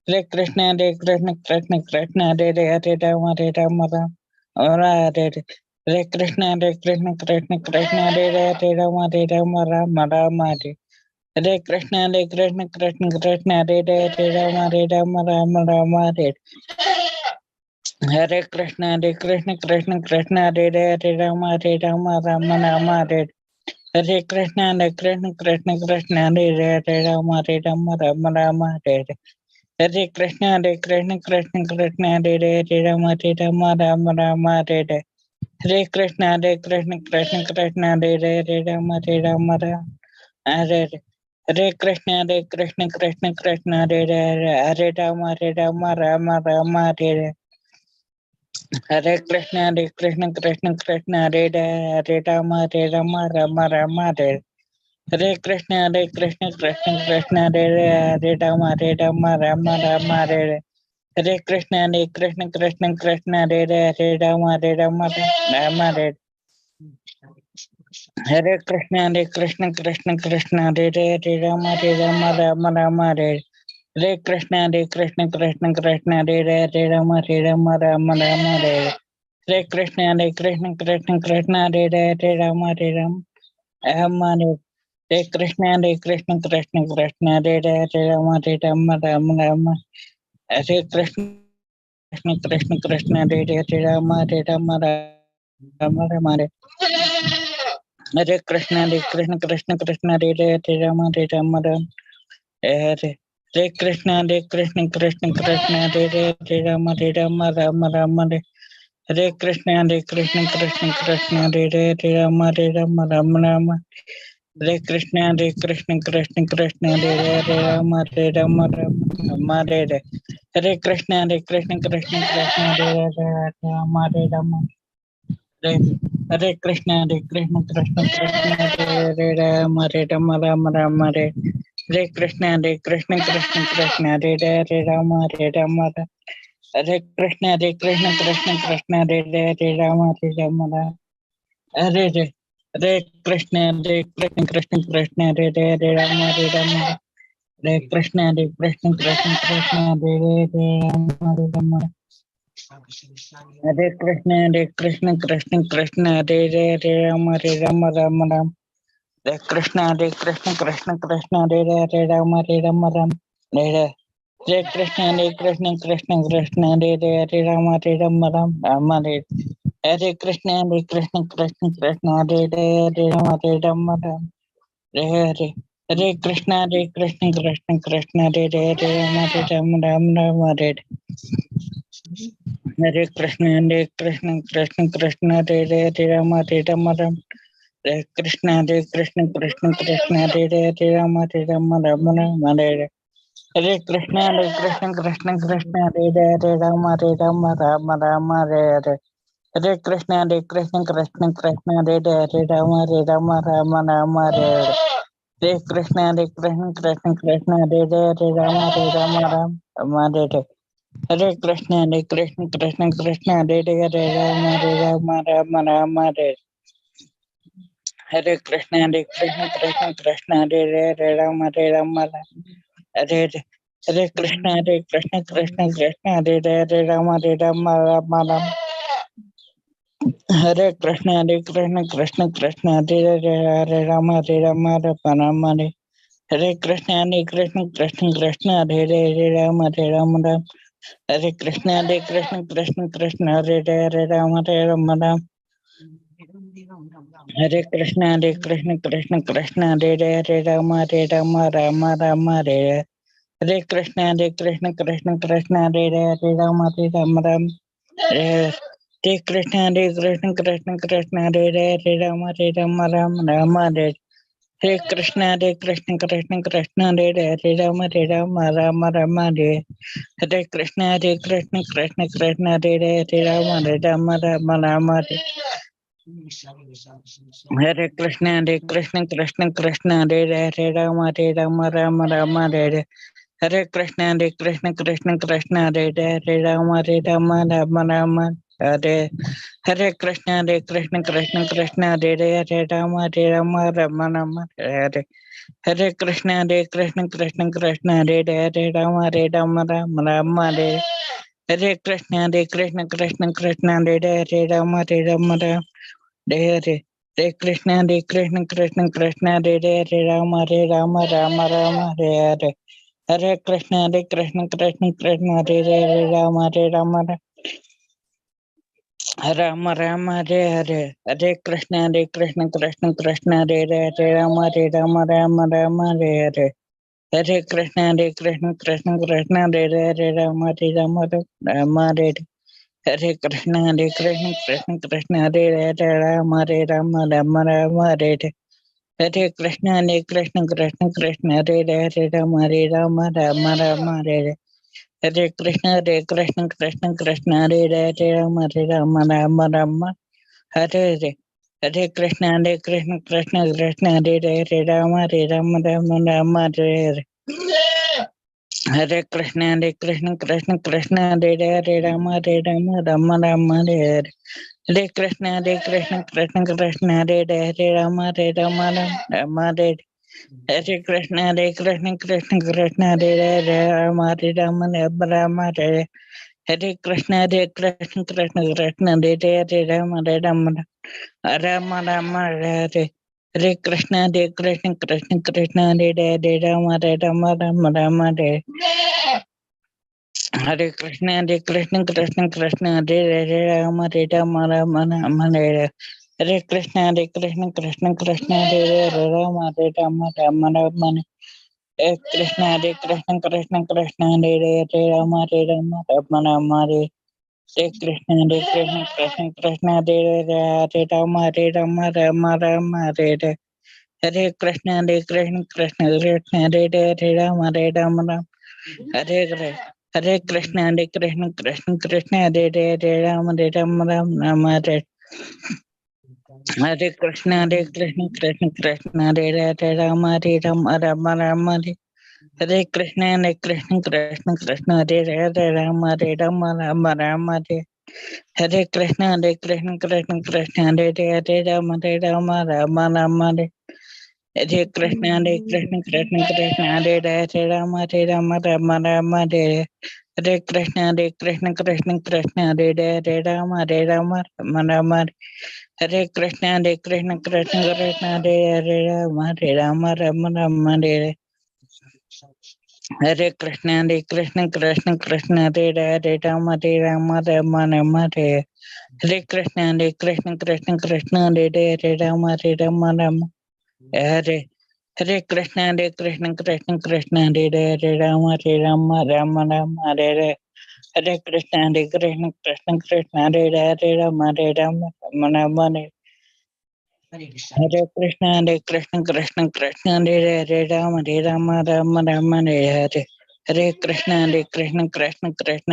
Hare Krishna, Hare Krishna, Krishna Krishna, Hare Hare, Rama Hare Rama, Rama Hare Hare. Hare Krishna, Hare Krishna, Krishna Krishna, Hare Hare, Rama Hare Rama, Rama Rama Hare. Hare Krishna, Hare Krishna, Krishna Krishna, Hare Hare, Rama Hare Rama, Rama Rama Hare. Hare Krishna, Hare Krishna, Krishna Krishna, Hare Hare, Rama Hare Rama, Rama Rama Hare. Hare Krishna, Hare Krishna, Krishna Krishna, Hare Hare, Rama Hare Rama, Rama Rama Hare. Hare Krishna, Hare Krishna, Krishna Krishna, Hare Hare, Rama Hare Rama, Rama Rama Hare. Hare Krishna, Hare Krishna, Krishna Krishna, Hare Hare, Rama Hare Rama, Hare. Hare Krishna, Hare Krishna, Krishna Krishna, Hare Hare, Hare Rama, Hare Rama, Rama Rama Hare. Hare Krishna, Hare Krishna, Krishna Krishna, Hare Hare, Rama, Hare Rama, Rama Rama Hare. Hare Krishna, Hare Krishna, Krishna Krishna, Hare Hare, Rama, Hare Rama, Rama Rama Hare. Hare Krishna, Hare Krishna, Krishna Krishna, Hare Hare, Rama, Hare Rama, Rama Hare. Hare Krishna, Hare Krishna, Krishna Krishna, Hare Hare, Rama, Hare Rama, Rama Rama Hare. Hare Krishna, Hare Krishna, Krishna Krishna, Hare Hare, Rama, Hare Rama, Rama Rama Hare. Hare Krishna, Hare Krishna, Krishna Krishna, Hare Hare, Rama, Hare Rama, Rama Hare. Hare Krishna, Hare Krishna, Krishna Krishna, Hare Hare, Rama, Hare Rama, Rama Rama. Hare Krishna, Krishna Krishna, Krishna Hare Hare, Rama, Hare Rama, Rama Rama Hare. Hare Krishna, Hare Krishna, Krishna Krishna, Hare Hare, Rama, Hare Rama, Hare. Hare Krishna, Hare Krishna, Krishna Krishna, Hare Hare, Rama, Hare Rama, Rama Rama Hare. Hare Krishna, Hare Krishna, Krishna Krishna, Hare Hare, Rama, Hare Rama, Rama Rama. Hare Krishna, Hare Krishna, Krishna Krishna, Hare Hare, Rama, Hare Rama, Rama Hare. Hare Krishna, Hare Krishna, Krishna Krishna, Hare Hare, Rama, Hare Rama. Hare Krishna, Hare Krishna, Krishna Krishna, Hare Hare, Rama, Hare Rama, Rama Rama Hare. Hare Krishna, Hare Krishna, Krishna Krishna, Hare Hare, Rama, Hare Rama. Hare Krishna, Hare Krishna, Krishna Krishna, Hare Hare, Rama, Hare Rama. Hare Hare. Hare Krishna, Hare Krishna, Krishna Krishna, Hare Hare, Rama, Hare Rama. Hare Krishna, Hare Krishna, Krishna Krishna, Hare Hare, Rama, Hare Rama. Hare Krishna, Hare Krishna, Krishna Krishna, Hare Hare, Rama, Hare Rama, Rama Rama. Hare Krishna, Hare Krishna, Krishna Krishna, Hare Hare, Rama, Hare Rama, Rama. Hare Krishna, Hare Krishna, Krishna Krishna, Hare Hare, Rama, Hare Rama, Rama Hare. Hare Krishna, Hare Krishna, Krishna Krishna, Hare Hare, Rama, Hare Rama, Rama Hare. Hare Krishna, Hare Krishna, Krishna Krishna, Hare Hare, Rama, Hare Rama, Rama Hare. Hare Krishna, Hare Krishna, Krishna Krishna, Hare Hare, Rama, Hare Rama, Rama Hare. Krishna, Hare Krishna, Krishna Krishna, Hare Hare, Rama, Hare Rama, Rama Hare. Hare Krishna, Hare Krishna, Krishna Krishna, Hare Hare, Rama, Hare Rama, Rama Hare. Hare Krishna, Hare Krishna, Krishna Krishna, Hare Hare, Rama, Hare Rama, Rama Hare. Hare Krishna, Hare Krishna, Krishna Krishna, Hare Hare, Rama, Hare Rama, Rama Hare. Hare Krishna, Hare Krishna, Krishna Krishna, Hare Hare, Rama, Hare Rama, Rama Hare. Hare Krishna, Hare Krishna, Krishna Krishna, Hare Hare, Rama, Hare Rama, Hare. Hare Krishna, Hare Krishna, Krishna Krishna, Hare Hare, Rama, Hare Rama, Rama Hare Krishna, Hare Krishna, Krishna Krishna, Hare Hare, Rama, Hare Rama, Rama Hare. Hare Krishna, Hare Krishna, Krishna Krishna, Hare Hare, Rama, Hare Rama. Hare Krishna, Hare Krishna, Krishna Krishna, Hare Hare, Rama, Hare Rama. Hare Krishna, Hare Krishna, Krishna Krishna, Hare Hare, Rama, Hare Rama, Rama Hare. Hare Krishna, Hare Krishna, Krishna Krishna, Hare Hare, Rama, Hare Rama. Hare Krishna, Hare Krishna, Krishna Krishna, Hare Hare, Rama, Hare Rama, Rama Hare. Hare Krishna, Hare Krishna, Krishna Krishna, Hare Hare, Rama, Hare Rama, Rama Hare. Hare Krishna, Hare Krishna, Krishna Krishna, Hare Hare, Rama, Hare Rama, Hare. Hare Krishna, Hare Krishna, Krishna Krishna, Hare Hare, Rama, Hare Rama, Hare. Hare Krishna, Hare Krishna, Krishna Krishna, Hare Hare, Rama, Hare Rama, Hare. Hare Krishna, Hare Krishna, Krishna Krishna, Hare Hare, Rama, Hare Rama, Hare. Hare Krishna, Hare Krishna, Krishna Krishna, Hare Hare Rama, Rama Rama, Hare Hare Krishna, Hare Krishna, Krishna Krishna, Hare Rama, Rama, Hare Hare Krishna, Hare Krishna, Krishna Krishna, Hare Rama, Rama Rama, Hare Hare Hare Krishna, Hare Krishna, Krishna Krishna, Hare Rama, Rama Rama, Hare Hare Hare Krishna, Hare Krishna, Krishna Krishna, Hare Rama, Rama, Hare Hare Hare Krishna, Hare Krishna, Krishna Krishna, Hare Rama, Rama, Hare Hare Krishna, Hare Krishna, Krishna Krishna, Hare Rama, Rama, Hare Hare Krishna, Hare Krishna, Krishna Krishna, Hare Rama, Rama, Hare Hare Krishna, Hare Krishna, Krishna Krishna, Hare Rama, Hare Hare Krishna, Hare Krishna, Krishna Krishna, Hare Rama, Hare Hare Krishna, Hare Krishna, Krishna Krishna, Hare Rama, Hare Hare Krishna, Hare Krishna, Krishna Krishna, Hare Rama, Rama, Hare Krishna, Hare Krishna, Krishna Krishna, Hare Rama, Hare Hare Krishna, Hare Krishna, Krishna Krishna, Hare Rama, Hare Hare Krishna, Hare Krishna, Krishna Krishna, Hare Rama, Hare Hare Krishna, Hare Krishna, Krishna Krishna, Hare Rama, Hare Hare Krishna, Hare Krishna, Krishna Krishna, Hare Rama, Hare Krishna, Hare Krishna, Krishna Krishna, Hare Rama, Hare Krishna, Hare Krishna, Krishna Krishna, Hare Rama, Hare Krishna, Hare Krishna, Krishna Krishna, Hare Hare Krishna, Hare Krishna, Krishna Krishna, Hare Rama, Hare Krishna, Hare Krishna, Krishna Krishna, Hare Rama, Hare Krishna, Hare Krishna, Krishna Krishna, Hare Rama, Hare Krishna, Hare Krishna, Krishna Krishna, Hare Rama, Hare Krishna, Hare Krishna, Krishna Krishna, Hare Rama, Hare Krishna, Hare Krishna, Krishna Krishna, Hare Rama, Hare Krishna, Hare Krishna, Krishna Krishna, Rama, Hare Krishna, Hare Krishna, Krishna Krishna, Rama, Hare Krishna, Hare Krishna, Krishna Krishna, Rama, Hare Hare Krishna, Hare Krishna, Krishna Krishna, Rama, Hare Hare Krishna, Hare Krishna, Krishna Krishna, Rama, Hare Krishna, Hare Krishna, Krishna Krishna, Rama, Hare Hare Krishna, Hare Krishna, Krishna Krishna,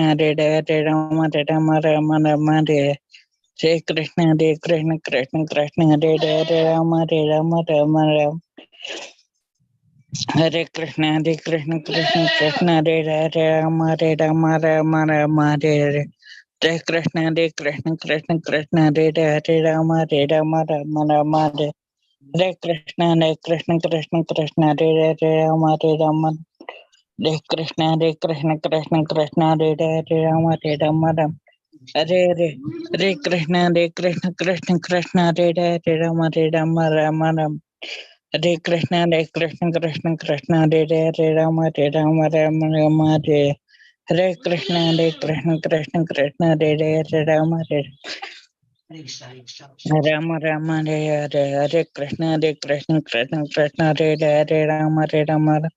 Rama, Hare Krishna, Hare Krishna, Krishna Krishna, Rama, Hare Krishna, Hare Krishna, Krishna Krishna, Rama, Hare Krishna, Hare Krishna, Krishna Krishna, Rama, Hare Krishna, Hare Krishna, Krishna Krishna, Rama, Hare Krishna, Hare Krishna, Krishna Krishna, Rama, Hare Krishna, Hare Krishna, Krishna Krishna, Rama, Hare Krishna, Hare Krishna, Krishna Krishna, Rama,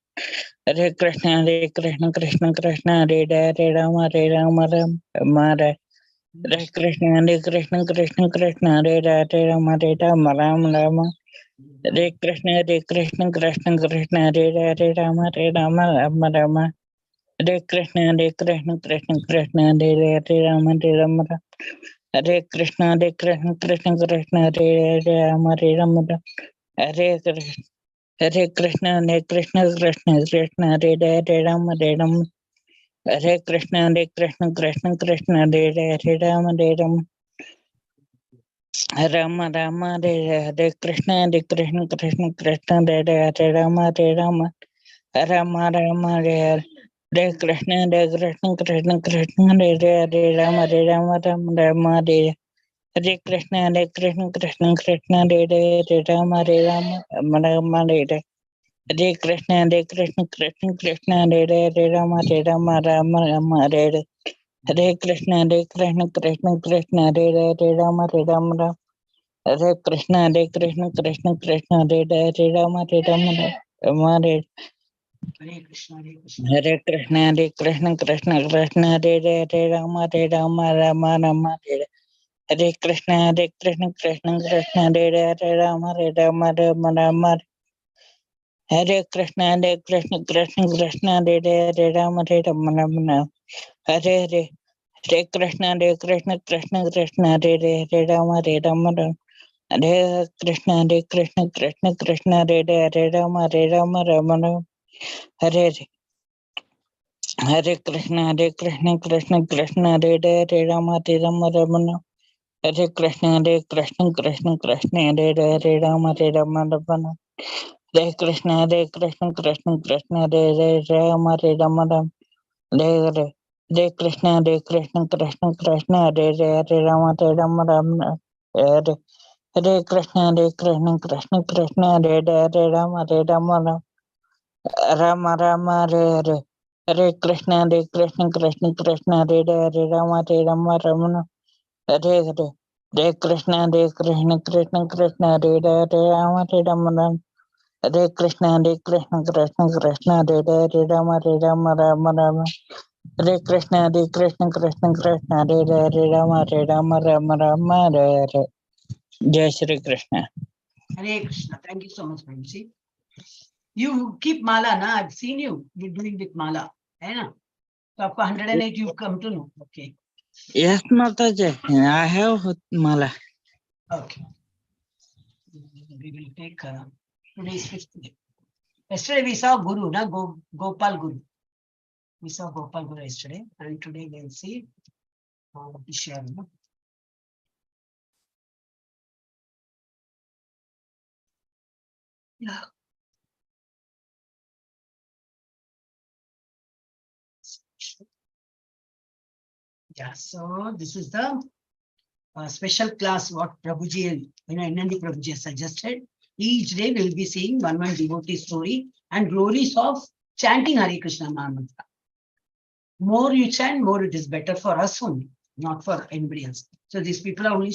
Hare Krishna, Hare Krishna, Krishna Krishna, Rama, Rama, Hare Krishna, Hare Krishna, Krishna Krishna, Rama, Hare Krishna, Hare Krishna, Krishna Krishna, Rama, Hare Krishna, Hare Krishna, Krishna Krishna, Rama, Hare Krishna, Hare Krishna, Krishna Krishna, Rama, Hare Krishna, Hare Krishna, Krishna Krishna, Rama, Hare Krishna, Hare Krishna, Krishna Krishna, Rama, Hare Krishna. Hare Krishna, Hare Krishna, Krishna Krishna, Rama, Hare Krishna, Hare Krishna, Krishna Krishna, Rama, Rama Rama Hare Hare Krishna Krishna Krishna Hare Hare Rama Rama Rama Rama Hare Hare Krishna Krishna Krishna Hare Hare Rama Rama Rama Hare Hare Krishna Krishna Krishna Hare Hare Rama Rama Rama Hare Hare Krishna Krishna Krishna Hare Hare Rama Rama Rama Hare Hare Krishna Krishna Krishna Hare Hare Rama Rama Hare Krishna Krishna Krishna Hare Hare Rama Rama Hare Hare Krishna Krishna Krishna Hare Hare Rama Rama Hare Hare Krishna Krishna Krishna Hare Hare Rama Rama Hare Krishna Krishna Krishna Hare Hare Rama Rama Hare Hare Hare Krishna Krishna Krishna Hare Hare Rama Rama Hare Krishna Krishna Hare Hare Rama Rama Hare Hare Hare Krishna Krishna Krishna Hare Hare Rama Rama Hare Krishna Krishna Hare Hare Rama Rama Hare Krishna Krishna Hare Hare Rama Rama Hare Hare Krishna Krishna Hare Hare Rama Rama Hare Hare Krishna Krishna Hare Hare Rama Rama Rama Hare Hare Hare Krishna Krishna Hare Hare Rama Rama Hare Hare Hare Krishna Krishna Hare Hare Rama Rama Hare Krishna Krishna Hare Hare Rama Rama Hare Krishna Krishna Hare Hare Rama Hare Hare Jai Shri Krishna. Hare Krishna. Thank you so much, Prabhuji. You keep mala, na? I've seen you. You're doing with mala. Hai na? So, 108 you've come to know. Okay. Yes, Mathaji. I have mala. Okay. We will take today's 5th day. Yesterday we saw Guru, na? Gopal Guru. We saw Gopal Guru yesterday. And today we'll see Share. No? Yeah. Yeah, so this is the special class what Prabhuji, Nandi Prabhuji suggested. Each day we will be seeing one devotee story and glories of chanting Hare Krishna Mahamantra. More you chant, more it is better for us only, not for anybody else. So these people are only,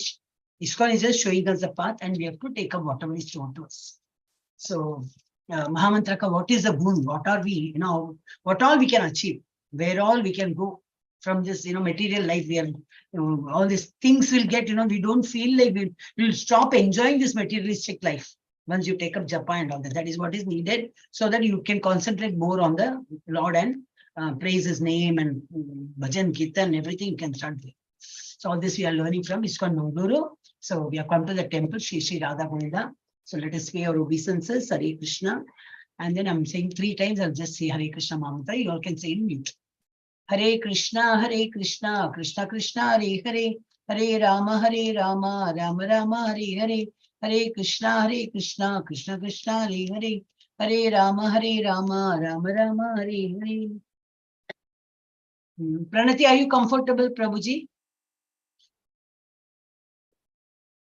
ISKCON is just showing us the path and we have to take up whatever is shown to us. So Mahamantra, what is the boon? What are we, what all we can achieve? Where all we can go from this, material life? We are, all these things will get, we don't feel like we'll stop enjoying this materialistic life once you take up japa and all that. That is what is needed so that you can concentrate more on the Lord and praise his name and bhajan, kirtan, everything you can start with. So all this we are learning from ISKCON Mangaluru. So we have come to the temple, Shri Shri Radha Govinda. So let us pay our obeisances, Hare Krishna. And then I'm saying 3 times, I'll just say Hare Krishna Mahamantra. You all can say in mute. Hare Krishna, Krishna Krishna, Hare Hare, Hare Rama, Rama Rama, Hare Hare, Hare Krishna, Krishna Krishna, Hare Hare, Hare Rama, Rama Rama, Hare Hare. Pranati, are you comfortable, Prabhuji?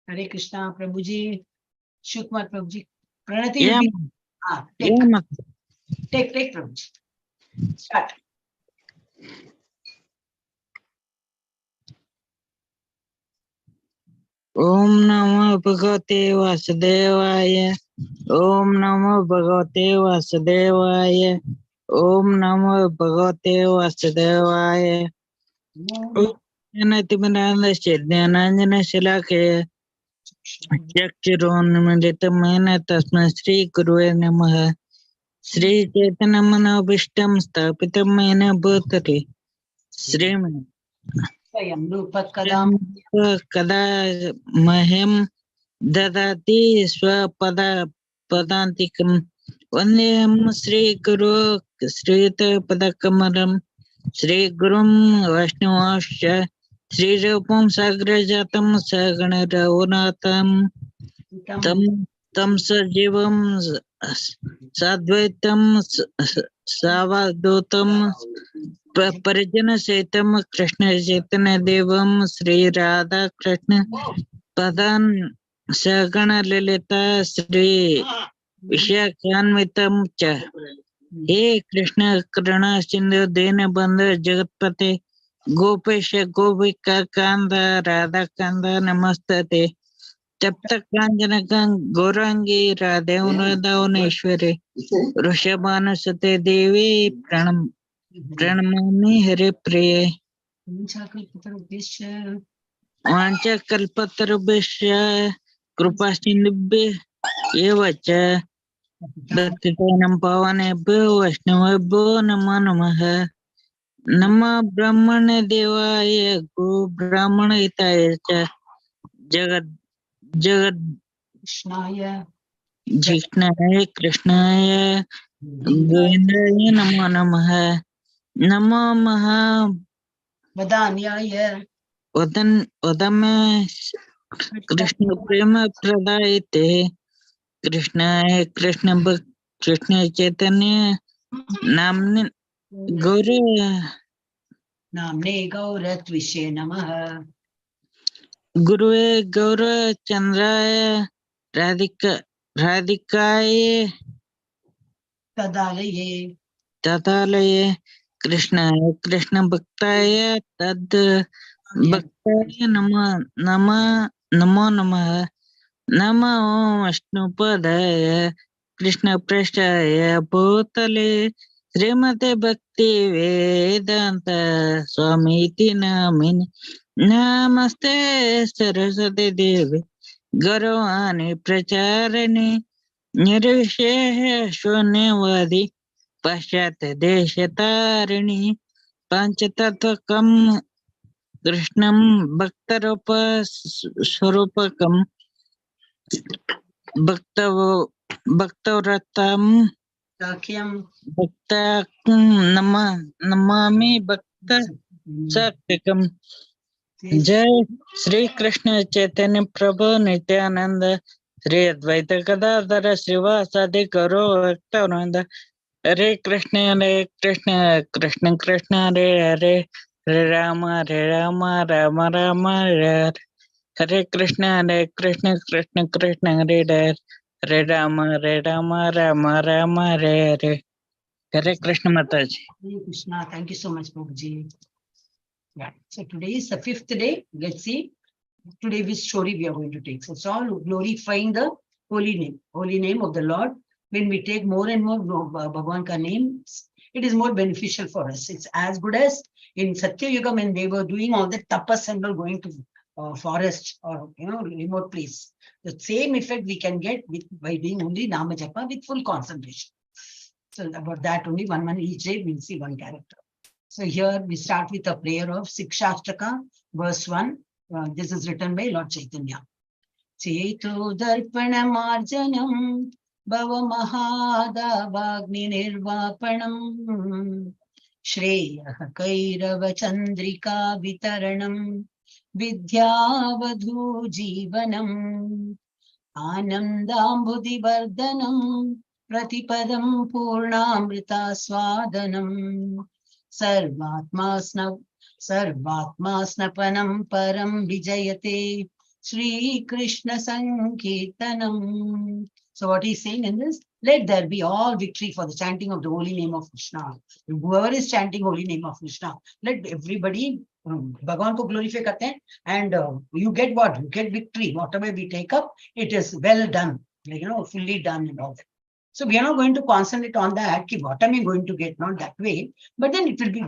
Hare Krishna, Prabhuji. Shukmar, Prabhuji. Pranati, Yeah. Take, Prabhuji. Start. Om Namo Bhagavate Vasudevaya. Om Namo Bhagavate Vasudevaya. Om Namo Bhagavate Vasudevaya. Om Natimananda Siddhanandana Shilake. Chakshurunmilitamena Tasma Sri Gurve Namaha. Sri Chaitanya Manobishtam Stapitam Mena Bhutari. Sri Kada Mahem Dadati Padantikam Vandeham Sri Guru Srita Padakamaram Sri Gurum Vaishnavasya श्रीरूपं साग्रजातं सगण रघुनाथं तं सजीवं साद्वैतं सावधूतं परिजन सहितं कृष्ण चैतन्य देवं श्री राधा कृष्ण पदान् सगण ललिता श्री विशाखान्वितं च। हे कृष्ण करुणा सिंधु दीन बंधु जगतपते गोपेश गोपिका कांद राधा कांद नमस्ते तप्त कांचन गौरांगी राधे वृंदावनेश्वरी वृषभानुसुते देवी प्रणमामि हरे प्रिय। वाञ्छाकल्पतरुभ्यश्च कृपा सिन्धुभ्यः एव च भक्तिदानं पावनेभ्यो वैष्णवेभ्यो नमो नमः। नमः ब्रह्मणे देवाय गो ब्राह्मण हिताय च जगद जगद कृष्णाय गोविंदाय नमो नमः। नमो महा वदमे कृष्ण प्रेम प्रदायते कृष्णाय कृष्ण चैतन्य नामने गौरत्विषे नमः। गुरुवे गौरचंद्राय राधिकाय तदालये कृष्णाय कृष्ण भक्ताय तद भक्ताय नमो नमः। नमो विष्णुपदाय कृष्ण पृष्ठाय भूतले श्रीमते भक्ति वेदांत स्वामीति नामिनि नमस्ते सरस्वती देवी गौरवाणी प्रचारिणी निर्विशेष शून्यवादी पाश्चात्य देश तारिणी पंचतत्वकं कृष्णं भक्तरूप स्वरूपकं भक्तव्रतं नमामि भक्त सात्विकं। जय श्री कृष्ण चैतन्य प्रभु नित्यानंद श्री अद्वैत गदाधर श्रीवासादि गौर भक्तवृंद। हरे कृष्ण कृष्ण कृष्ण हरे हरे हरे राम राम राम हरे हरे। हरे कृष्ण कृष्ण कृष्ण हरे हरे हरे राम राम राम हरे हरे। हरे कृष्ण माताजी। Hare Krishna. Thank you so much, Prabhuji. Yeah. So today is the 5th day. Let's see today which story we are going to take. So it's all glorifying the holy name of the Lord. When we take more and more Bhagwan ka names, it is more beneficial for us. It's as good as in Satya Yuga when they were doing all the tapas and all going to forest or remote place. The same effect we can get by doing only Nama Japa with full concentration. So about that only one each day we'll see one character. So here we start with a prayer of Sikshashtaka, verse 1. This is written by Lord Chaitanya. Cheto darpana marjanam bhava mahadavagni nirvapanam Shreya kairava chandrika vitaranam vidyavadhu jivanam Anandambudhi vardhanam Pratipadam Purnamrita Swadanam Sarvatma Snapanam Param Vijayate Sri Krishna Sankirtanam. So what he's saying in this, let there be all victory for the chanting of the holy name of Krishna. Whoever is chanting holy name of Krishna, let everybody Bhagavan ko glorify karte hain, and you get what? You get victory. Whatever we take up, it is well done, fully done and all that. So we are not going to concentrate on that, what am I going to get, not that way, but then it will be,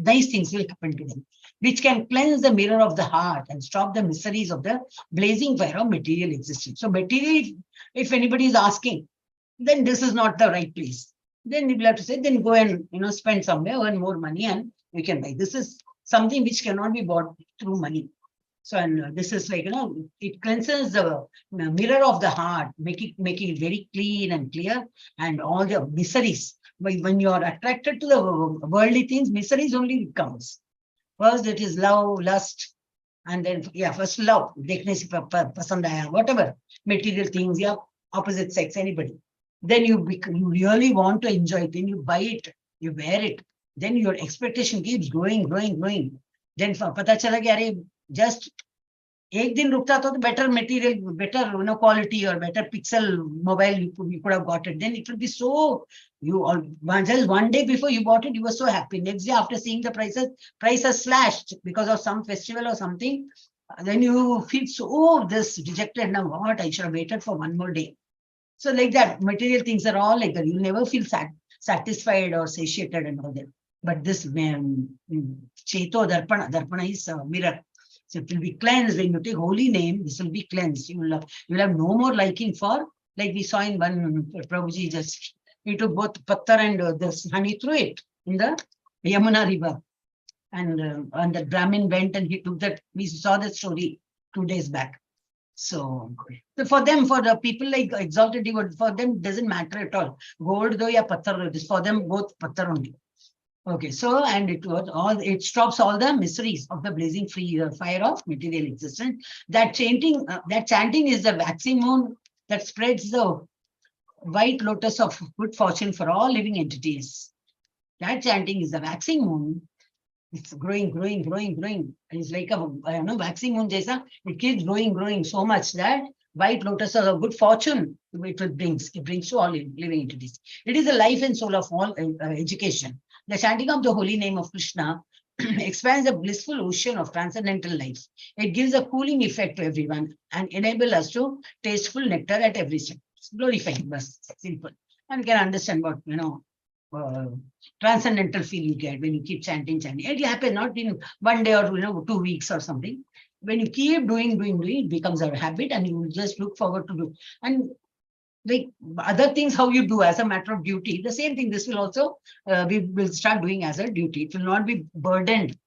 nice things will happen to them, which can cleanse the mirror of the heart and stop the miseries of the blazing fire of material existence. So material, if anybody is asking, then this is not the right place. Then we will have to say, then go and, spend somewhere, earn more money and we can buy. This is something which cannot be bought through money. So, and this is like, it cleanses the mirror of the heart, making it very clean and clear, and all the miseries. When you are attracted to the worldly things, miseries only comes. First it is love, lust, and then first love, देखने से पसंद आया, whatever, material things, yeah, opposite sex, anybody. Then you really want to enjoy it, then you buy it, you wear it, then your expectation keeps growing. Then पता चला कि अरे just एक दिन रुकता तो better material, better quality or better pixel mobile you could have got it. Then it will be so, just one day before you bought it, you were so happy. Next day after seeing the prices slashed because of some festival or something, then you feel so this rejected. Now what, I should have waited for one more day. So like that, material things are all like that. You never feel satisfied or satiated and all that. But this Cheto Darpana is a mirror. So it will be cleansed. When you take holy name, this will be cleansed. You will have no more liking for, like we saw in one Prabhuji just, he took both pattar and this honey threw it in the Yamuna river. And the Brahmin went and he took that. We saw that story 2 days back. So for them, for the people like exalted devotee, for them doesn't matter at all. Gold though ya pattar, this for them both pattar only. Okay, so and it stops all the miseries of the blazing free fire of material existence. That chanting is the waxing moon that spreads the white lotus of good fortune for all living entities. That chanting is the waxing moon. It's growing. It's like a waxing moon, Jaisa. It keeps growing so much that white lotus of good fortune it brings to all living entities. It is the life and soul of all education. The chanting of the holy name of Krishna expands the blissful ocean of transcendental life. It gives a cooling effect to everyone and enables us to taste full nectar at every step. It's glorifying, but simple. And can understand what, transcendental feel you get when you keep chanting. It happens not in one day or 2 weeks or something. When you keep doing, it becomes a habit and you will just look forward to do. And like other things, how you do as a matter of duty, the same thing, this will also, we will start doing as a duty. It will not be burdened.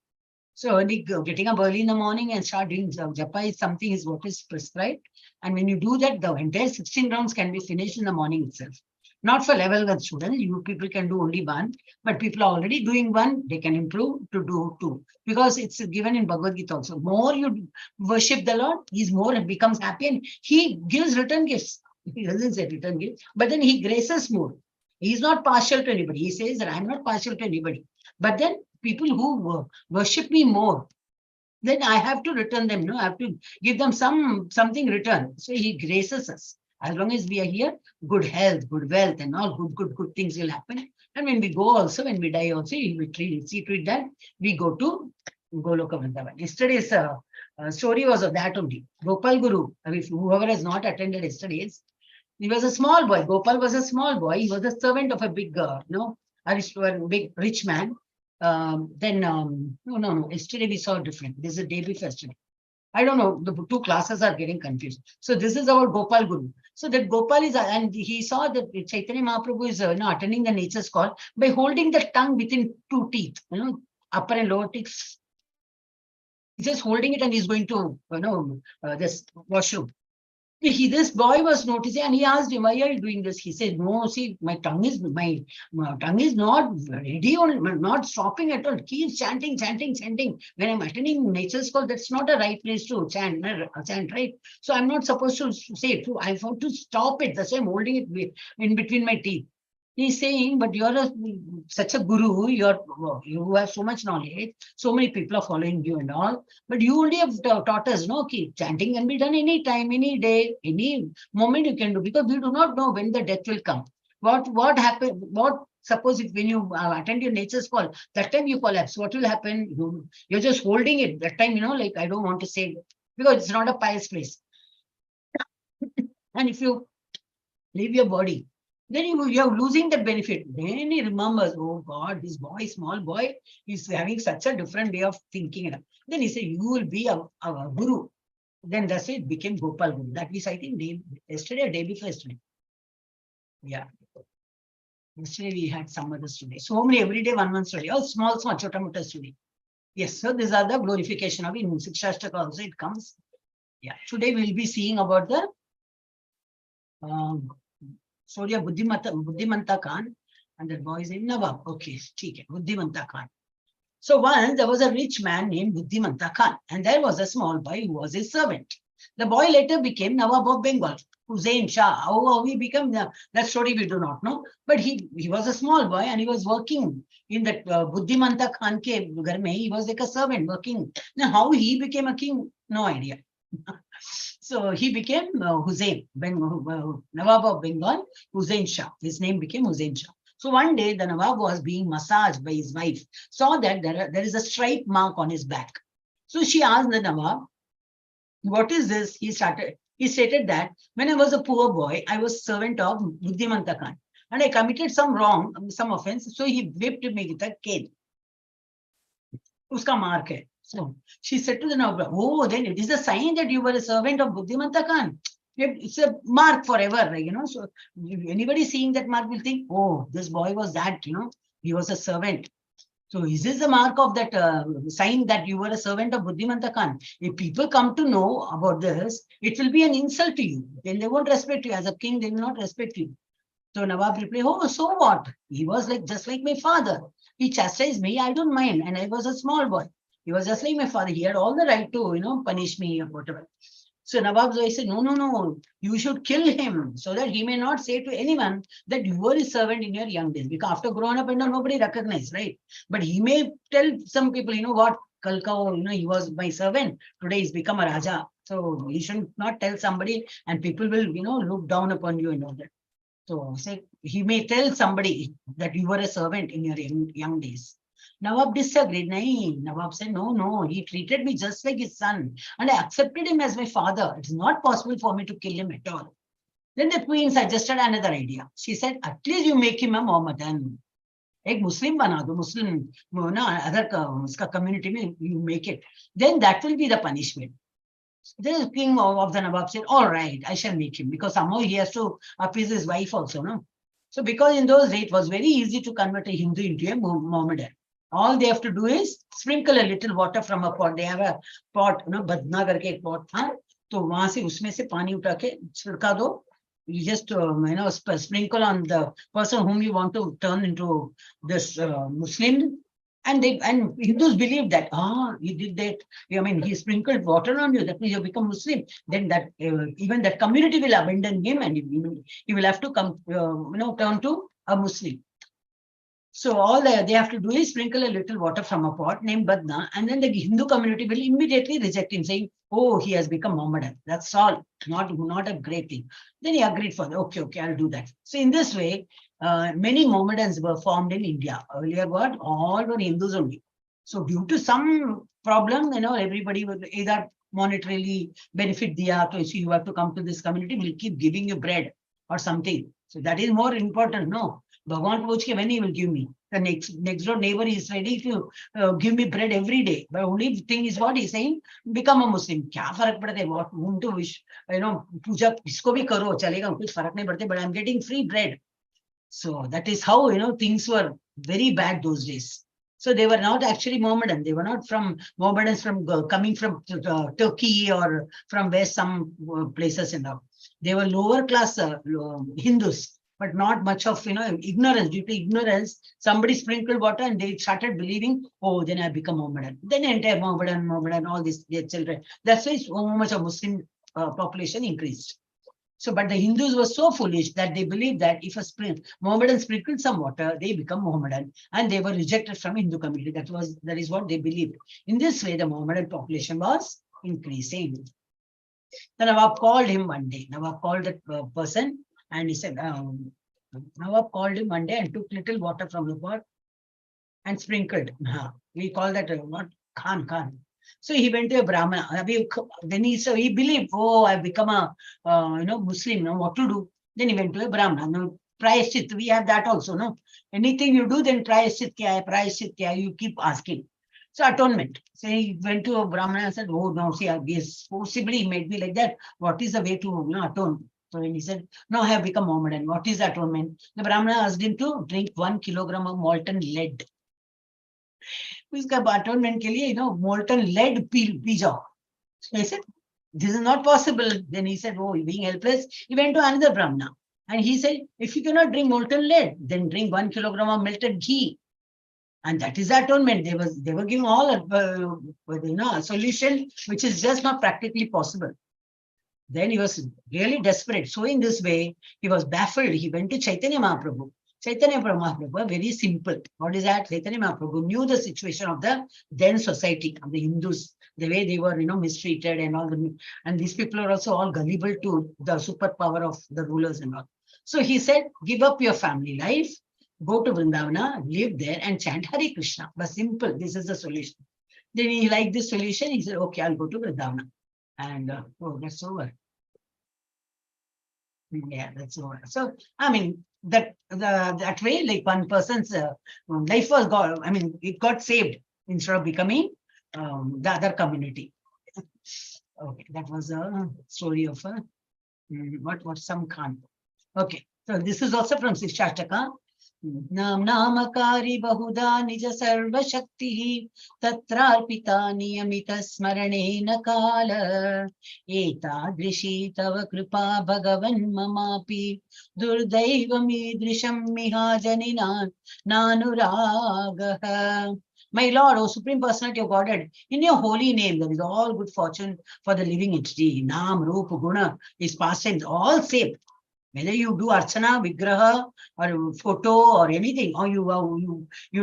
So only getting up early in the morning and start doing japa is something is what is prescribed. And when you do that, the entire 16 rounds can be finished in the morning itself. Not for level 1 students, you people can do only one, but people are already doing one, they can improve to do 2. Because it's given in Bhagavad Gita also. More you worship the Lord, he's more becomes happy and he gives return gifts. He doesn't say return gifts, but then he graces more. He's not partial to anybody. He says that I'm not partial to anybody. But then people who worship me more, then I have to return them. I have to give them something return. So he graces us. As long as we are here, good health, good wealth, and all good things will happen. And when we go also, when we die also, we see to it that we go to Goloka Vrindavan. Yesterday's story was of that only. Gopal Guru, whoever has not attended yesterday's, he was a small boy. Gopal was a small boy. He was the servant of a big, big rich man. No. Yesterday we saw different. This is a day before yesterday. I don't know. The 2 classes are getting confused. So this is our Gopal Guru. So that Gopal is, and he saw that Chaitanya Mahaprabhu is attending the nature's call by holding the tongue within 2 teeth, upper and lower teeth. He's just holding it and he's going to, this washroom. This boy was noticing and he asked him, why are you doing this? He said, no, see, my tongue is not ready on, not stopping at all. Keeps chanting. When I'm attending nature's call, that's not a right place to chant, right? So I'm not supposed to say it. I have to stop it. That's why I'm holding it in between my teeth. He's saying, but you're such a guru, you have so much knowledge, so many people are following you and all, but you only have taught us, chanting can be done any time, any day, any moment you can do, because we do not know when the death will come. What happen? Suppose if when you attend your nature's call, that time you collapse, what will happen? You're just holding it. That time, like I don't want to say, because it's not a pious place. And if you leave your body, then you're losing that benefit. Then he remembers, oh God, this boy, small boy, is having such a different way of thinking. Then he said, you will be a guru. Then that's it became Gopal Guru. That was, I think, yesterday or day before yesterday. Yeah. Yesterday we had some other story. So many every day one story. Oh, small, chota mota story. Yes, so these are the glorification of in Sikshashtaka also it comes. Yeah. Today we'll be seeing about the story of Buddhimanta Khan, and that boy is in Nawab. Okay, Buddhimanta Khan. So once there was a rich man named Buddhimanta Khan, and there was a small boy who was his servant. The boy later became Nawab of Bengal, Hussein Shah. How he became, that story we do not know. But he was a small boy and he was working in that Buddhimanta Khan ke ghar mein. He was like a servant working. Now how he became a king, no idea. So he became Hussein, Nawab of Bengal, Hussein Shah. His name became Hussein Shah. So one day the Nawab was being massaged by his wife, saw that there is a stripe mark on his back. So she asked the Nawab, what is this? He stated that when I was a poor boy, I was servant of Buddhimanta Khan and I committed some offense. So he whipped me with a cane. Uska mark hai. So she said to the Nawab, oh, then it is a sign that you were a servant of Buddhimanta Khan. It's a mark forever, so anybody seeing that mark will think, oh, this boy was that, he was a servant. So is this the mark of that sign that you were a servant of Buddhimanta Khan? If people come to know about this, it will be an insult to you. Then they won't respect you. As a king, they will not respect you. So Nawab replied, oh, so what? He was just like my father. He chastised me, I don't mind. And I was a small boy. He was just like my father. He had all the right to, punish me or whatever. So Nawab Zoi said, no, you should kill him so that he may not say to anyone that you were his servant in your young days. Because after growing up and all, nobody recognized, right? But he may tell some people, what, Kalka, he was my servant. Today he's become a Raja. So he should not tell somebody and people will, look down upon you and all that. So say he may tell somebody that you were a servant in your young days. Nawab disagreed. Nawab said, no, he treated me just like his son and I accepted him as my father. It's not possible for me to kill him at all. Then the queen suggested another idea. She said, at least you make him a Mohammedan. Ek Muslim bana do, Muslim, other community mein you make it. Then that will be the punishment. The king of the Nawab said, all right, I shall make him because somehow he has to appease his wife also, no? So because in those days it was very easy to convert a Hindu into a Mohammedan. All they have to do is sprinkle a little water from a pot. They have a pot, badna karke ek pot tha. तो वहां से उसमें से पानी उठा के छिड़का दो. You just sprinkle on the person whom you want to turn into this Muslim, and Hindus believe that he did that. I mean, he sprinkled water on you. That means you become Muslim. Then that even that community will abandon him, and he will have to come, turn to a Muslim. So all they have to do is sprinkle a little water from a pot named Badna, and then the Hindu community will immediately reject him, saying, oh, he has become Mohammedan. That's all, not a great thing. Then he agreed for that. Okay, I'll do that. So in this way, many Mohammedans were formed in India. Earlier, all were Hindus only. So due to some problem, everybody will either monetarily benefit diya, so you have to come to this community, we'll keep giving you bread or something. So that is more important, no? Bhagwan पूछ के when he will give me. The next door neighbor is ready to give me bread every day. But only thing is what he's saying, become a Muslim. क्या फर्क पड़ता है? What whom to wish? पूजा इसको भी करो चलेगा, कुछ फर्क नहीं पड़ता. But I'm getting free bread. So that is how things were very bad those days. So they were not actually Mohammedan. They were not from Mohammedans coming from Turkey or from West, some places and all. They were lower class Hindus. But not much of ignorance. Due to ignorance, somebody sprinkled water and they started believing, oh, then I become Mohammedan. Then entire Mohammedan, all these their children. That's why so much of Muslim population increased. So, but the Hindus were so foolish that they believed that if a Mohammedan sprinkled some water, they become Mohammedan, and they were rejected from Hindu community. That is what they believed. In this way, the Mohammedan population was increasing. The Nawab called him one day. Nawab called that person. And he said, Nawab called him one day and took little water from the pot and sprinkled. We call that what? Khan. So he went to a Brahmana. Then he believed, oh, I've become a Muslim. Now what to do? Then he went to a Brahmana. Now, prayashchit, we have that also. No, anything you do, then prayashchit kya hai, you keep asking. So atonement. So he went to a Brahmana and said, oh, no, see, yes, possibly he made me like that. What is the way to atone? So when he said, no, I have become Mohammedan. What is atonement? The Brahmana asked him to drink 1 kilogram of molten lead. Uska atonement ke liye, molten lead pee jao. So he said, this is not possible. Then he said, oh, being helpless, he went to another Brahmana. And he said, if you cannot drink molten lead, then drink 1 kilogram of melted ghee. And that is atonement. They were giving all a solution which is just not practically possible. Then he was really desperate. So in this way, he was baffled. He went to Chaitanya Mahaprabhu. Chaitanya Mahaprabhu, very simple. What is that? Chaitanya Mahaprabhu knew the situation of the then society, of the Hindus, the way they were, mistreated and all. And these people are also all gullible to the superpower of the rulers and all. So he said, give up your family life, go to Vrindavana, live there and chant Hare Krishna. But simple, this is the solution. Then he liked this solution. He said, okay, I'll go to Vrindavana. And that's over. Yeah, that's over. So, I mean, that way, like one person's life was it got saved instead of becoming the other community. Okay, that was a story of some Khan. Okay, so this is also from Shikshashtaka. नामकारी बहुधा निज सर्वशक्ति तत्रार्पिता नियमित स्मरणेन काल एतादृशी तव कृपा भगवन् ममापि दुर्दैवमीदृशं मिहाजनिना नानुरागः. My Lord, O Supreme Personality of Godhead, in your holy name there is all good fortune for the living entity. Nam, Rupa, Guna, his pastimes, all safe. Whether you do Archana, Vigraha, or photo, or anything, or you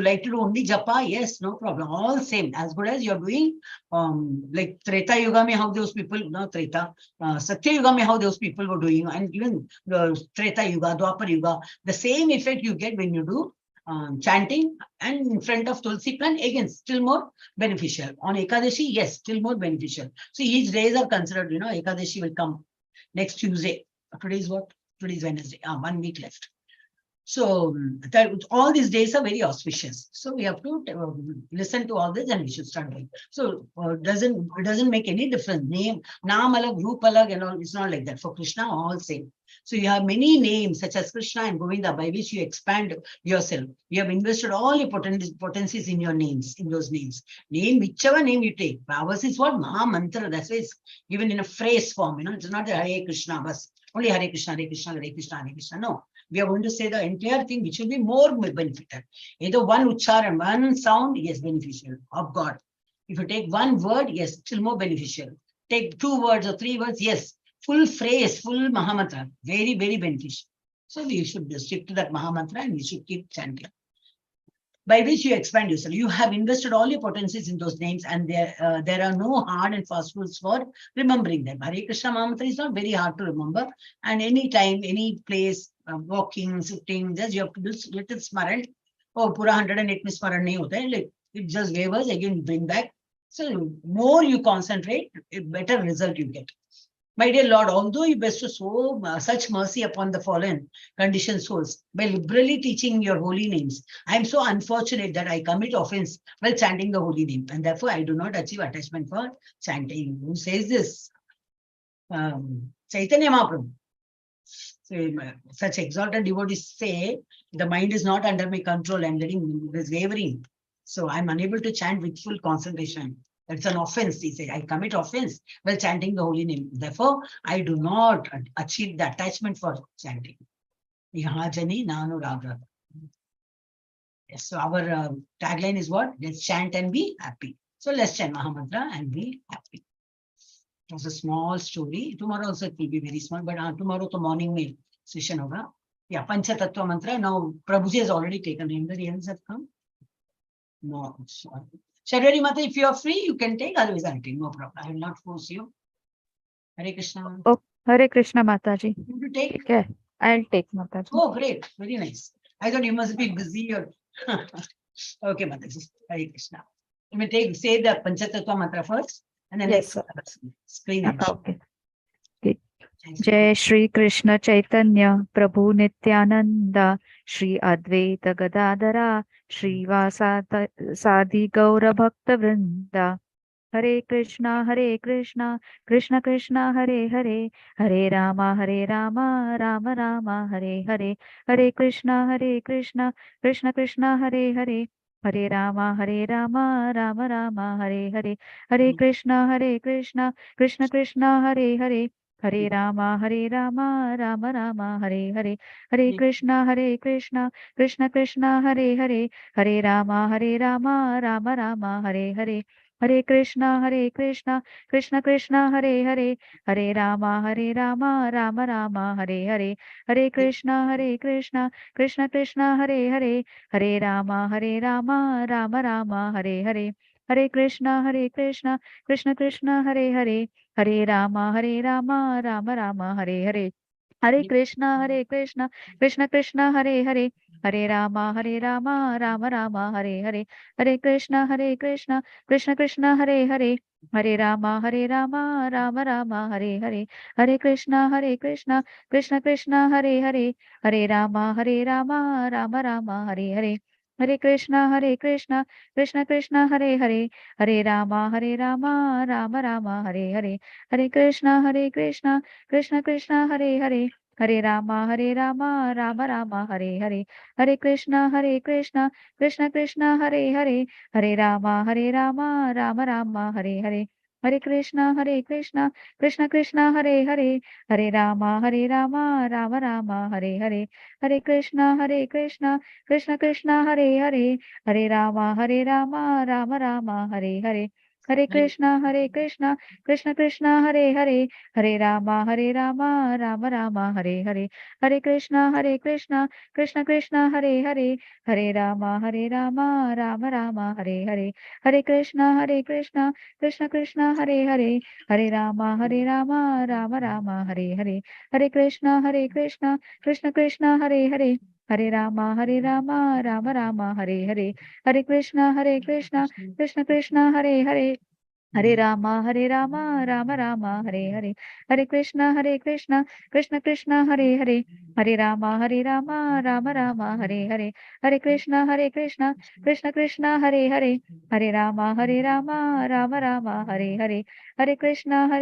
like to do only Japa, yes, no problem. All same, as good as you're doing, like Treta Yuga, how those people, no Treta, Satya Yuga, how those people were doing, and even the Treta Yuga, Dwapar Yuga, the same effect you get when you do chanting and in front of Tulsi plant, again, still more beneficial. On Ekadashi, yes, still more beneficial. So each days are considered, Ekadashi will come next Tuesday. Today is what? Today is Wednesday. 1 week left. So all these days are very auspicious. So we have to listen to all this and we should start doing. So it doesn't make any difference. Name, Naam alag, Roop alag and all. It's not like that. For Krishna, all same. So you have many names such as Krishna and Govinda by which you expand yourself. You have invested all your potencies in your names, in those names. Name, whichever name you take. Ours is what? Maha Mantra. That's why it's given in a phrase form. It's not the Hare Krishna, but only Hare Krishna, Hare Krishna, Hare Krishna, Hare Krishna. No. We are going to say the entire thing, which will be more beneficial. Either one ucharan, one sound, yes, beneficial of God. If you take one word, yes, still more beneficial. Take 2 words or 3 words, yes, full phrase, full Mahamantra, very, very beneficial. So we should stick to that Mahamantra and we should keep chanting. By which you expand yourself. You have invested all your potencies in those names and there are no hard and fast rules for remembering them. Hare Krishna Mahamantra is not very hard to remember, and any time, any place, walking, sitting, just you have to do little smaran. Oh, pura 108 mein smaran nahi hota hai. Like, it just wavers, again bring back. So more you concentrate, better result you get. My dear Lord, although you bestow such mercy upon the fallen, conditioned souls, by liberally teaching your holy names, I am so unfortunate that I commit offense while chanting the holy name, and therefore I do not achieve attachment for chanting. Who says this? Chaitanya Mahaprabhu. So, such exalted devotees say, the mind is not under my control, I'm letting this wavering. So I'm unable to chant with full concentration. That's an offense. He said, I commit offense while chanting the holy name. Therefore, I do not achieve the attachment for chanting. Yahajani Nanu Raga. Yes, so our tagline is what? Let's chant and be happy. So let's chant Mahamantra and be happy. It was a small story. Tomorrow also it will be very small, but tomorrow the morning may session hoga. Yeah, Pancha Tattva Mantra. Now Prabhuji has already taken. Anybody else have come? No. Sharwari Mata, if you are free, you can take, otherwise I'll take, no problem. I will not force you. Hare Krishna. Oh, Hare Krishna, Mathaji. You take? Okay, I'll take, Mathaji. Oh, great. Very nice. I thought you must be busy or... Okay, Mataji. Hare Krishna. You may say the Panchatattva mantra first, and then Yes, screen. Okay. Jai Shri Krishna Chaitanya Prabhu Nityananda Shri Advaita Gadadara Shri Vasadi Gaura Bhakta Vrinda. Hare Krishna Krishna Krishna Hare Hare Hare Rama Rama Rama Hare Hare. Hare Krishna Krishna Krishna Hare Hare Hare Rama Rama Rama Hare Hare. Hare Krishna Krishna Krishna Hare Hare Hare Rama, Rama Rama, Hare Hare, Hare Krishna, Krishna Krishna, Hare Hare, Hare Rama, Rama Rama, Hare Hare, Hare Krishna, Krishna Krishna, Hare Hare, Hare Rama, Rama Rama, Hare Hare, Hare Krishna, Krishna Krishna, Hare Hare, Hare Rama, Rama Rama, Hare Hare, Hare Krishna, Krishna Krishna, Hare Hare, Hare Rama, Rama Rama, Hare Hare. Hare Krishna, Krishna Krishna, Hare Hare, Hare Rama, Rama Rama, Hare Hare, Hare Krishna, Krishna Krishna, Hare Hare, Hare Rama, Rama Rama, Hare Hare, Hare Krishna, Krishna Krishna, Hare Hare, Hare Rama, Rama Rama, Hare Hare, Hare Krishna, Krishna Krishna, Hare Hare, Hare Rama, Rama Rama, Hare Hare, Hare Krishna, Krishna Krishna, Hare Hare, Hare Rama, Rama Rama, Hare Hare, Hare Krishna, Krishna Krishna, Hare Hare, Hare Rama, Rama Rama, Hare Hare, Hare Krishna, Krishna Krishna, Hare Hare, Hare Rama, Rama Rama, Hare Hare, Hare Krishna, Krishna Krishna, Hare Hare, Hare Rama, Rama Rama, Hare Hare, Hare Krishna, Krishna Krishna, Hare Hare, Hare Rama, Rama Rama, Hare Hare, Hare Krishna, Krishna Krishna, Hare Hare, Hare Rama, Rama Rama, Hare Hare, Hare Krishna, Krishna Krishna, Hare Hare, Hare Rama, Rama Rama, Hare Hare, Hare Krishna, Krishna Krishna, Hare Hare, Hare Rama, Rama Rama, Hare Hare, Hare Krishna, Krishna Krishna, Hare Hare, Hare Rama, Rama Rama, Hare Hare, Hare Krishna, Krishna Krishna, Hare Hare, Hare Rama, Rama Rama, Hare Hare, Hare Krishna, Krishna Krishna, Hare Hare, Hare Rama, Rama Rama, Hare Hare, Hare Krishna, Krishna Krishna, Hare Hare, Hare Rama, Rama Rama, Hare Hare, Hare Krishna,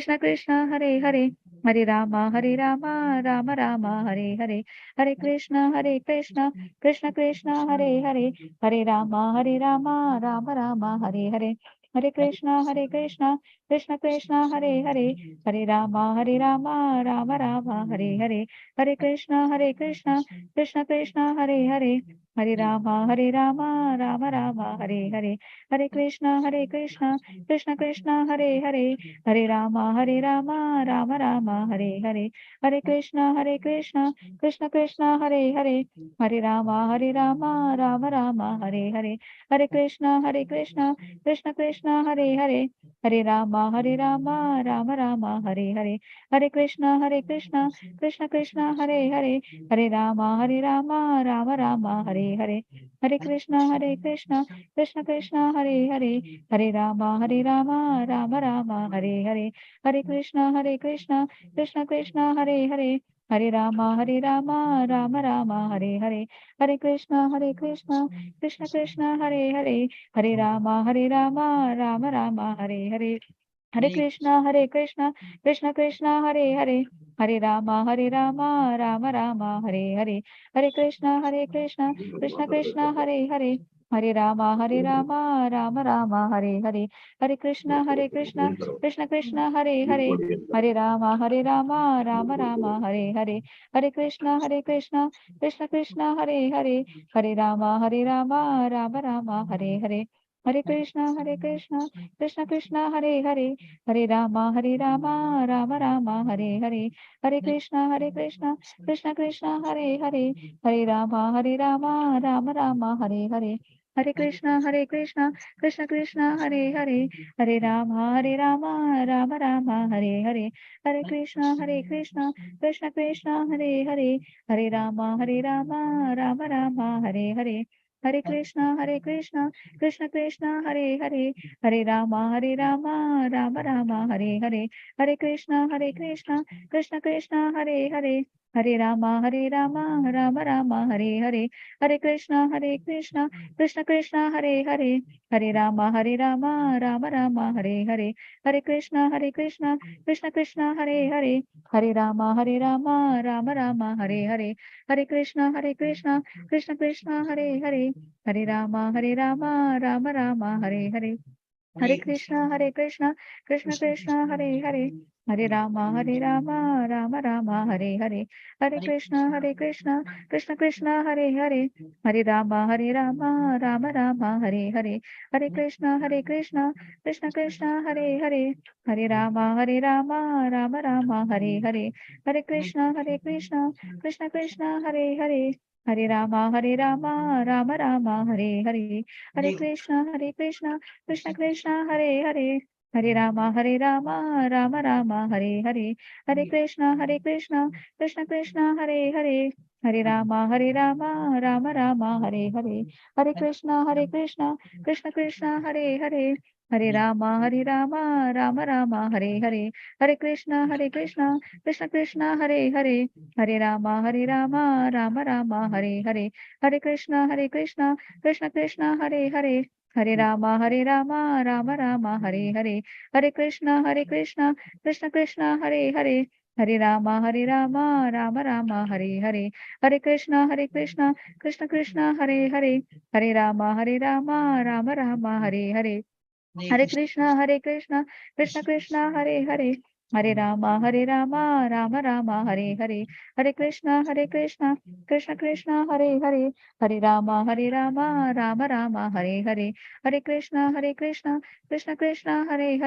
Krishna Krishna, Hare Hare, Hare Rama, Rama Rama, Hare Hare, Hare Krishna, Krishna Krishna, Hare Hare, Hare Rama, Rama Rama, Hare Hare, Hare Krishna, Krishna Krishna, Hare Hare, Hare Rama, Rama Rama, Hare Hare, Hare Krishna, Krishna Krishna, Hare Hare, Hare Rama, Rama Rama, Hare Hare, Hare Krishna, Krishna Krishna, Hare Hare, Hare Rama, Rama Rama, Hare Hare, Hare Krishna, Krishna Krishna, Hare Hare, Hare Rama, Rama Rama, Hare Hare, Hare Krishna, Krishna Krishna, Hare Hare, Hare Rama, Rama Rama, Hare Hare, Hare Krishna, Krishna Krishna, Hare Hare, Hare Rama, Rama Rama, Hare Hare, Hare Krishna, Krishna Krishna, Hare Hare, Hare Rama, Rama Rama, Hare Hare, Hare Krishna, Krishna Krishna, Hare Hare, Hare Rama, Rama Rama, Hare Hare, Hare Krishna, Krishna Krishna, Hare Hare, Hare Rama, Rama Rama, Hare Hare, Hare Krishna, Krishna Krishna, Hare Hare, Hare Rama, Rama Rama, Hare Hare, Hare Krishna, Krishna Krishna, Hare Hare, Hare Rama, Rama Rama, Hare Hare, Hare Krishna, Krishna Krishna, Hare Hare, Hare Rama, Rama Rama, Hare Hare, Hare Krishna, Krishna Krishna, Hare Hare, Hare Rama, Rama Rama, Hare Hare, Hare Krishna, Krishna Krishna, Hare Hare, Hare Rama, Rama Rama, Hare Hare, Hare Krishna, Krishna Krishna, Hare Hare, Hare Rama, Rama Rama, Hare Hare, Hare Krishna, Krishna Krishna, Hare Hare, Hare Rama, Rama Rama, Hare Hare, Hare Krishna, Krishna Krishna, Hare Hare, Hare Rama, Rama Rama, Hare Hare, Hare Krishna, Krishna Krishna, Hare Hare, Hare Rama, Rama Rama, Hare Hare, Hare Krishna, Krishna Krishna, Hare Hare, Hare Rama, Rama Rama, Hare Hare, Hare Krishna, Krishna Krishna, Hare Hare, Hare Rama, Rama Rama, Hare Hare, Hare Krishna, Krishna Krishna, Hare Hare, Hare Rama, Rama Rama, Hare Hare. Hare Krishna, Krishna Krishna, Hare Hare, Hare Rama, Rama Rama, Hare Hare, Hare Krishna, Krishna Krishna, Hare Hare, Hare Rama, Rama Rama, Hare Hare, Hare Krishna, Krishna Krishna, Hare Hare, Hare Rama, Rama Rama, Hare Hare, Hare Krishna, Krishna, Hare Hare, Hare Rama, Rama Rama, Hare Hare, Hare Krishna, Krishna, Hare Hare, Hare Rama, Rama Rama, Hare Hare, Hare Krishna, Krishna, Hare Hare, Hare Rama, Rama Rama, Hare Hare, Hare Krishna, Krishna, Hare Hare, Hare Rama, Rama Rama, Hare Hare, Hare Krishna, Krishna, Hare Hare, Hare Rama, Rama Rama, Hare Hare, Hare Krishna, Krishna, Hare Hare, Hare Rama, Rama Rama, Hare Hare, Hare Krishna, Krishna, Hare Hare, Hare Rama, Rama Rama, Hare Hare, Hare Krishna, Krishna, Hare Hare, Hare Rama, Rama Rama, Hare Hare, Hare Krishna, Krishna, Hare Hare, Hare Rama, Rama Rama, Hare Hare, Hare Krishna, Krishna, Hare Hare, Hare Rama, Rama Rama, Hare Hare, Hare Krishna, Krishna, Hare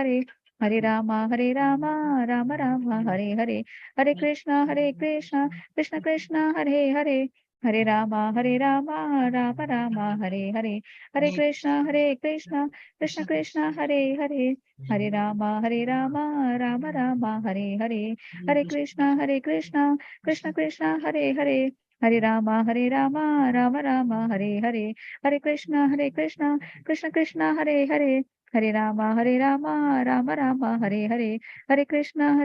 Hare, Hare Rama, Rama Rama, Hare Hare, Hare Krishna, Krishna, Hare Hare, Hare Rama, Rama Rama, Hare Hare, Hare Krishna, Krishna, Hare Hare, Hare Rama, Rama Rama, Hare Hare, Hare Krishna, Krishna, Hare Hare, Hare Rama, Rama Rama, Hare Hare, Hare Krishna, Krishna, Hare Hare, Hare Rama, Rama Rama, Hare Hare, Hare Krishna, Krishna, Hare Hare, Hare Rama, Rama Rama, Hare Hare, Hare Krishna,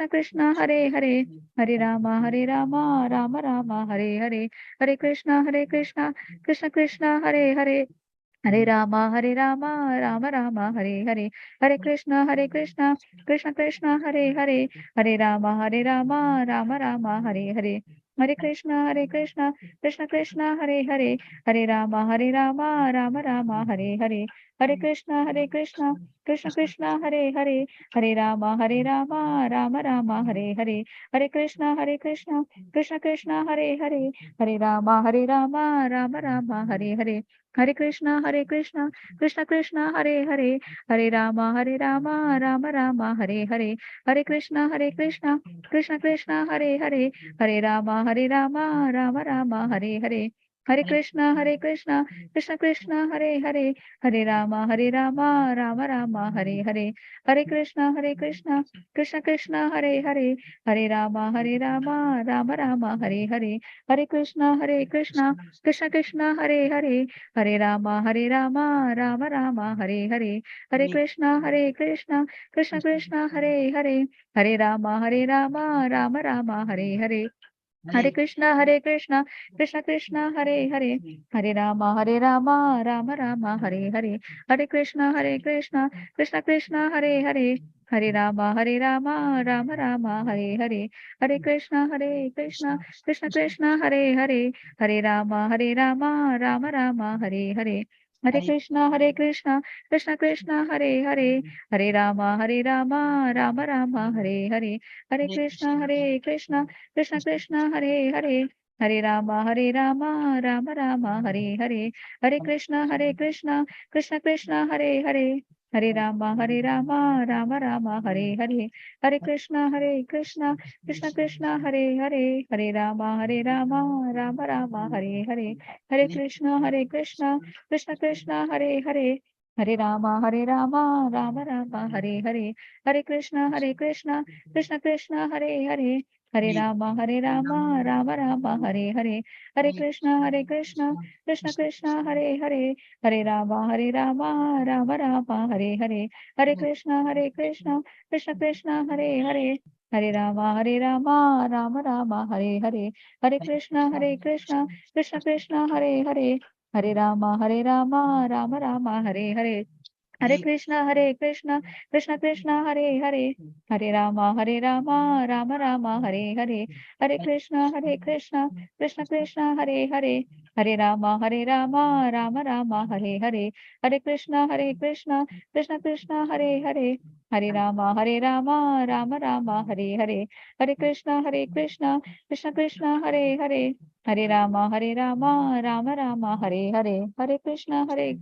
Krishna, Hare Hare, Hare Rama, Rama Rama, Hare Hare, Hare Krishna, Krishna, Hare Hare, Hare Rama, Rama Rama, Hare Hare, Hare Krishna, Krishna, Hare Hare, Hare Rama, Rama Rama, Hare Hare, Hare Krishna, Krishna, Hare Hare, Hare Rama, Rama Rama, Hare Hare, Hare Krishna, Krishna, Hare Hare, Hare Rama, Rama Rama, Hare Hare, Hare Krishna, Krishna, Hare Hare, Hare Rama, Rama Rama, Hare Hare, Hare Krishna, Krishna, Hare Hare, Hare Rama, Rama Rama, Hare Hare, Hare Krishna, Krishna, Hare Hare, Hare Rama, Rama Rama, Hare Hare, Hare Krishna, Krishna, Hare Hare, Hare Rama, Rama Rama, Hare Hare, Hare Krishna, Krishna, Hare Hare, Hare Rama, Rama Rama, Hare Hare, Hare Krishna, Krishna, Hare Hare, Hare Rama, Rama Rama, Hare Hare, Hare Krishna, Krishna, Hare Hare, Hare Rama, Rama Rama, Hare Hare, Hare Krishna, Krishna, Hare Hare, Hare Rama, Rama Rama, Hare Hare, Hare Krishna, Krishna, Hare Hare, Hare Rama, Rama Rama, Hare Hare, Hare Krishna, Krishna, Hare Hare, Hare Rama, Rama Rama, Hare Hare, Hare Krishna, Krishna, Hare Hare, Hare Rama, Rama Rama, Hare Hare, Hare Krishna, Krishna, Hare Hare, Hare Rama, Rama Rama, Hare Hare, Hare Krishna, Krishna, Hare Hare, Hare Rama, Rama Rama, Hare Hare, Hare Krishna, Krishna, Hare Hare, Hare Rama, Rama Rama, Hare Hare, Hare Krishna, Krishna, Hare Hare, Hare Rama, Rama Rama, Hare Hare, Hare Krishna, Krishna, Hare Hare, Hare Rama, Rama Rama, Hare Hare, Hare Krishna, Krishna, Hare Hare, Hare Rama, Rama Rama, Hare Hare, Hare Krishna, Krishna, Hare Hare, Hare Rama, Rama Rama, Hare Hare, Hare Krishna, Krishna, Hare Hare, Hare Rama, Rama Rama, Hare Hare, Hare Krishna, Krishna Krishna, Hare Hare, Hare Rama, Rama Rama, Hare Hare, Hare Krishna, Krishna Krishna, Hare Hare, Hare Rama, Rama Rama, Hare Hare, Hare Krishna, Krishna Krishna, Hare Hare, Hare Rama, Rama Rama, Hare Hare, Hare Krishna, Krishna Krishna, Hare Hare, Hare Rama, Rama Rama, Hare Hare, Hare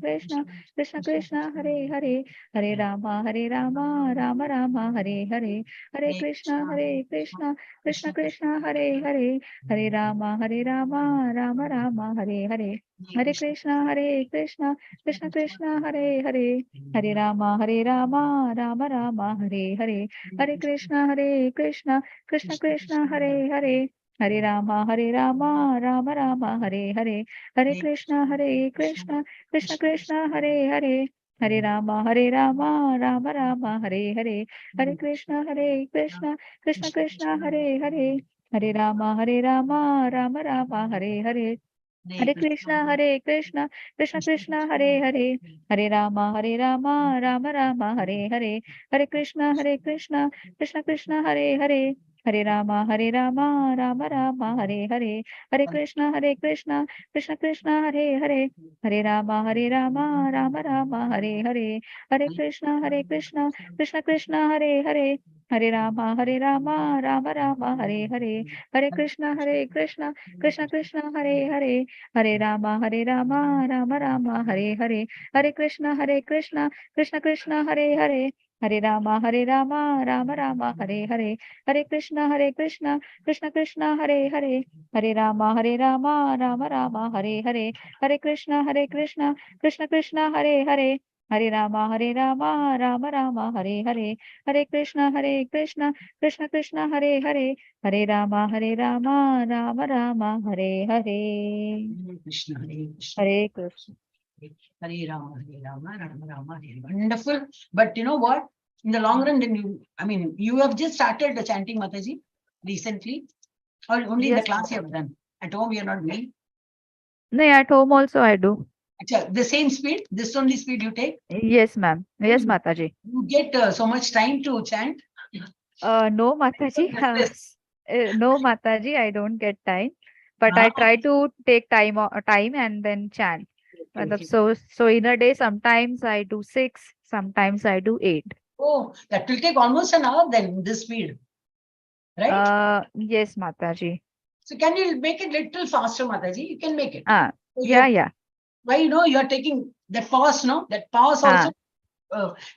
Krishna, Krishna Krishna, Hare Hare, Hare Rama, Rama Rama, Hare Hare, Hare Krishna, Krishna Krishna, Hare Hare, Hare Rama, Rama Rama, Hare Hare, Hare Krishna, Krishna Krishna, Hare Hare, Hare Rama, Rama Rama, Hare Hare, Hare Krishna, Krishna Krishna, Hare Hare, Hare Rama, Rama Rama, Hare Hare, Hare Krishna, Krishna Krishna, Hare Hare, Hare Rama, Rama Rama, Hare Hare, Hare Krishna, Krishna Krishna, Hare Hare, Hare Rama, Rama Rama, Hare Hare, Hare Krishna, Krishna Krishna, Hare Hare, Hare Rama, Rama Rama, Hare Hare, Hare Krishna, Krishna, Hare Hare, Hare Rama, Rama Rama, Hare Hare, Hare Krishna, Krishna, Hare Hare, Hare Rama, Rama Rama, Hare Hare, Hare Krishna, Krishna, Hare Hare, Hare Rama, Rama Rama, Hare Hare, Hare Krishna, Krishna, Hare Hare, Hare Rama, Rama Rama, Hare Hare, Hare Krishna, Krishna, Hare Hare, Hare Rama, Rama Rama, Hare Hare, Hare Krishna, Krishna, Hare Hare, Hare Rama, Rama Rama, Hare Hare, Hare Krishna, Krishna, Hare Hare, Hare Rama, Rama Rama, Hare Hare, Hare Krishna, Krishna, Hare Hare, Hare Rama, Rama Rama, Hare Hare. Krishna, Hare Krishna. Hare Krishna. Hare Rama, Rama Rama, Hare. Wonderful. But you know what? In the long run, then you have just started the chanting, Mathaji, recently, or only in the Yes, class you have done. At home, you are not doing. No, at home also I do. The same speed, this only speed you take. Yes, ma'am. Yes, Mataji. You get so much time to chant. No, Mataji. No, Mataji, I don't get time. But I Ah, try to take time and then chant. okay. So in a day, sometimes I do 6, sometimes I do 8. Oh, that will take almost an hour then, this speed, right? Yes, Mataji. So can you make it little faster, Mathaji? You can make it. Yeah. Why you are taking that pause, no? That pause also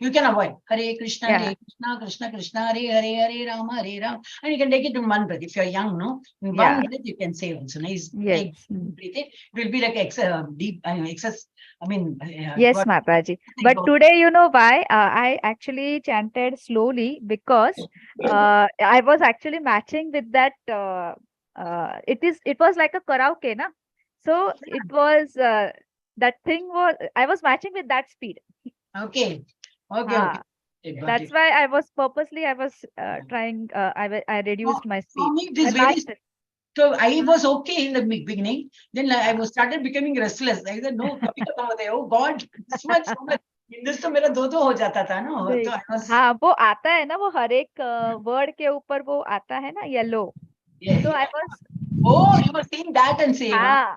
you can avoid. Hare Krishna, Yeah. Hare Krishna, Krishna Krishna, Hare Hare, Hare Rama, Hare Rama. And you can take it in one breath. If you're young, no? In one breath you can say also. Nice. Yes. Breathe it. It will be like deep excess. Yes, Mataji. But today, you know why? I actually chanted slowly because I was actually matching with that. It was like a karaoke, na? So it was that thing was I was matching with that speed. Okay. That's why I was trying. I reduced my speed. For me, it is very. So I was okay in the beginning. Then I was started becoming restless. I said, no, oh God, this much, so much. In this तो मेरा दो हो जाता था ना. तो I was. हाँ, वो आता है ना, वो हर एक वर्ड के ऊपर वो आता है ना, yellow. So I was. Oh, you were seeing that and saying. I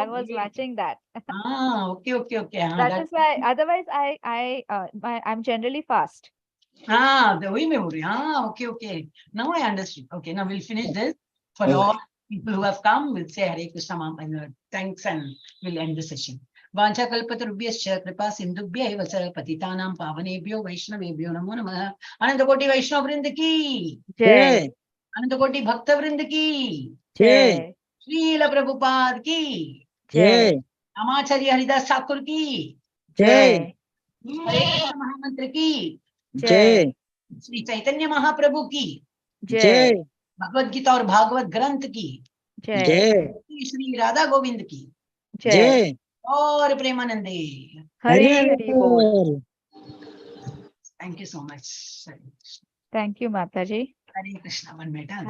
was watching that. Okay. That is why. Otherwise, I'm generally fast. The way me okay. Now I understood. Okay, now we'll finish this. For all people who have come, we'll say Hare Krishna, Ma'am, thanks, and we'll end the session. Vancha kalpatarubhyascha kripa sindhubhya eva sa patitanam pavanebhyo vaishnavebhyo namo namah. Anandakoti Vaishnav Vrinda ki Jai. Anandakoti Bhakta Vrinda ki Jai. Srila Prabhupada ki Jai. Amacharya Haridas Thakur ki Jai. Hare Krishna Mahamantra ki Jai. Shri Chaitanya Mahaprabhu की जय. भगवद गीता और भागवत ग्रंथ की जय. श्री राधा गोविंद की जय. और प्रेमानंदे हरि बोल. Thank you so much. Thank you, Mataji. Hare Krishna, one minute.